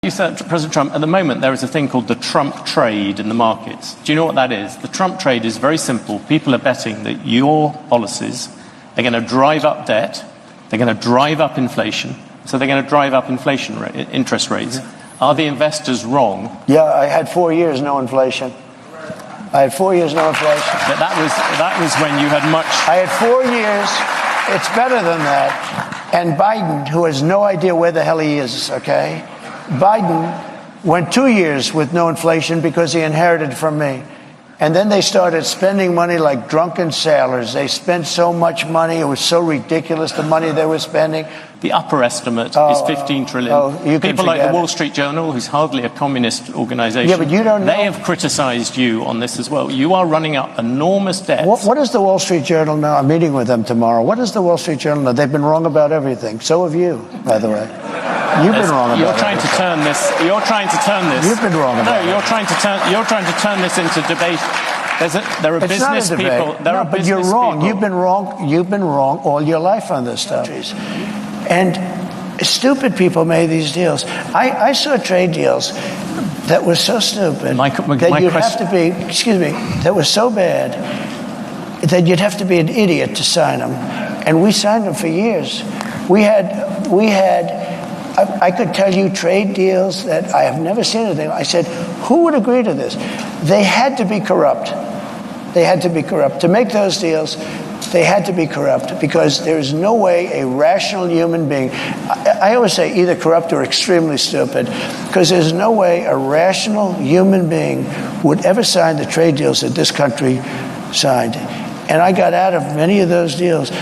You said, President Trump, at the moment there is a thing called the Trump trade in the markets. Do you know what that is? The Trump trade is very simple. People are betting that your policies are going to drive up debt, they're going to drive up inflation, so they're going to drive up interest rates. Yeah. Are the investors wrong? Yeah, I had 4 years no inflation. But that was when you had much. I had 4 years. It's better than that. And Biden, who has no idea where the hell he is, okay? Biden went 2 years with no inflation because he inherited from me. And then they started spending money like drunken sailors. They spent so much money. It was so ridiculous, the money they were spending. The upper estimate is 15 trillion. People like the Wall Street Journal, who's hardly a communist organization, yeah, but you don't know. They have criticized you on this as well. You are running up enormous debts. What does the Wall Street Journal know? I'm meeting with them tomorrow. What does the Wall Street Journal know? They've been wrong about everything. So have you, by the way. You've been wrong about You're trying to turn this. You're trying to turn this. You've been wrong about it. No, you're trying to turn this into debate. There are business people. But you're wrong. You've been wrong. You've been wrong all your life on this stuff. And stupid people made these deals. I saw trade deals that were so stupid that you'd have to be. Excuse me. That was so bad that you'd have to be an idiot to sign them. And we signed them for years. We had. I could tell you trade deals that I have never seen anything. I said, who would agree to this? They had to be corrupt. They had to be corrupt. To make those deals, they had to be corrupt because there is no way a rational human being, I always say either corrupt or extremely stupid, because there's no way a rational human being would ever sign the trade deals that this country signed. And I got out of many of those deals.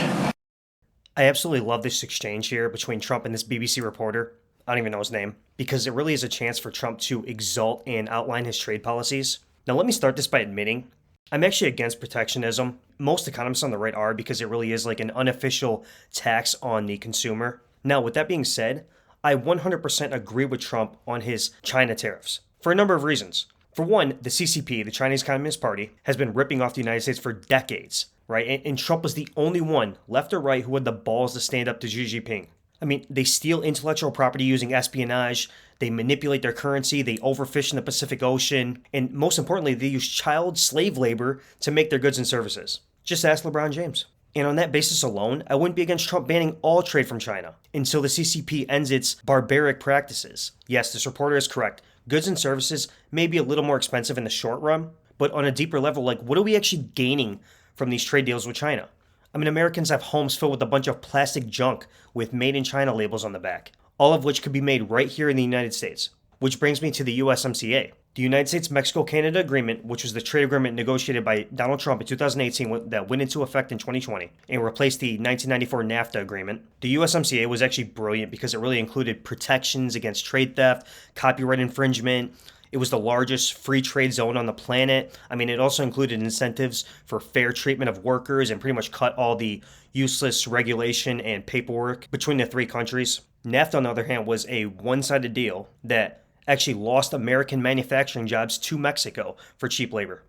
I absolutely love this exchange here between Trump and this BBC reporter. I don't even know his name, because it really is a chance for Trump to exalt and outline his trade policies. Now, let me start this by admitting I'm actually against protectionism. Most economists on the right are, because it really is like an unofficial tax on the consumer. Now, with that being said, I 100% agree with Trump on his China tariffs for a number of reasons. For one, the CCP, the Chinese Communist Party, has been ripping off the United States for decades, right? And Trump was the only one, left or right, who had the balls to stand up to Xi Jinping. I mean, they steal intellectual property using espionage, they manipulate their currency, they overfish in the Pacific Ocean, and most importantly, they use child slave labor to make their goods and services. Just ask LeBron James. And on that basis alone, I wouldn't be against Trump banning all trade from China until the CCP ends its barbaric practices. Yes, this reporter is correct. Goods and services may be a little more expensive in the short run, but on a deeper level, like, what are we actually gaining from these trade deals with China? I mean, Americans have homes filled with a bunch of plastic junk with Made in China labels on the back, all of which could be made right here in the United States. Which brings me to the USMCA. The United States-Mexico-Canada Agreement, which was the trade agreement negotiated by Donald Trump in 2018 that went into effect in 2020 and replaced the 1994 NAFTA agreement. The USMCA was actually brilliant because it really included protections against trade theft, copyright infringement. It was the largest free trade zone on the planet. I mean, it also included incentives for fair treatment of workers and pretty much cut all the useless regulation and paperwork between the three countries. NAFTA, on the other hand, was a one-sided deal that actually lost American manufacturing jobs to Mexico for cheap labor.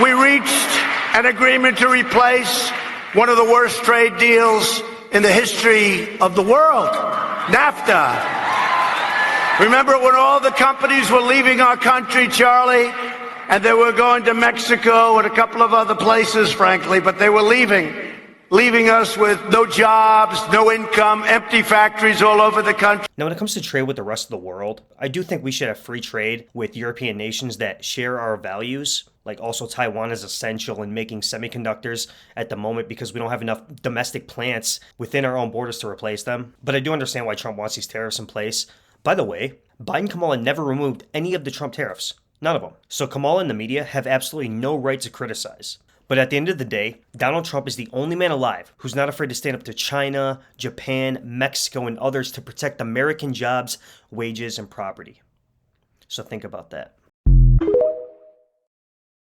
We reached an agreement to replace one of the worst trade deals in the history of the world, NAFTA. Remember when all the companies were leaving our country, Charlie, and they were going to Mexico and a couple of other places, frankly, but they were leaving us with no jobs, no income, empty factories all over the country. Now, when it comes to trade with the rest of the world, I do think we should have free trade with European nations that share our values. Like, also Taiwan is essential in making semiconductors at the moment because we don't have enough domestic plants within our own borders to replace them. But I do understand why Trump wants these tariffs in place. By the way, Biden Kamala never removed any of the Trump tariffs. None of them. So Kamala and the media have absolutely no right to criticize. But at the end of the day, Donald Trump is the only man alive who's not afraid to stand up to China, Japan, Mexico, and others to protect American jobs, wages, and property. So think about that.